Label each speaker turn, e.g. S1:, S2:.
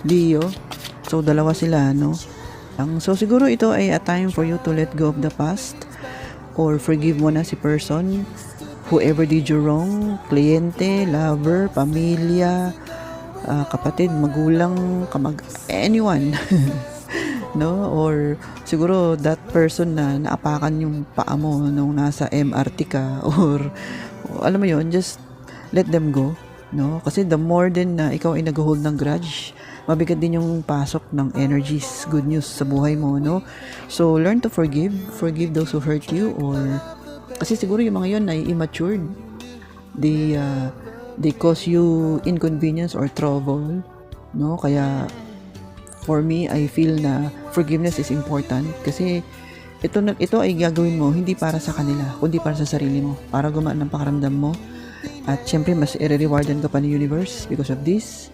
S1: Leo. So, dalawa sila, no? So, siguro ito ay a time for you to let go of the past or forgive mo na si person, whoever did you wrong, kliyente, lover, pamilya, kapatid, magulang, anyone. No? Or siguro that person na naapakan yung paa mo nung nasa MRT ka or alam mo yon, just let them go, no? Kasi the more din na ikaw ay nag-hold ng grudge, mabigat din yung pasok ng energies, good news sa buhay mo, no? So learn to forgive those who hurt you, or kasi siguro yung mga yon ay immature, they cause you inconvenience or trouble, no? Kaya for me, I feel na forgiveness is important kasi ito ay gagawin mo hindi para sa kanila, kundi para sa sarili mo, para gumaan ang pakiramdam mo. At syempre, mas i-rewardan ka pa ni universe because of this.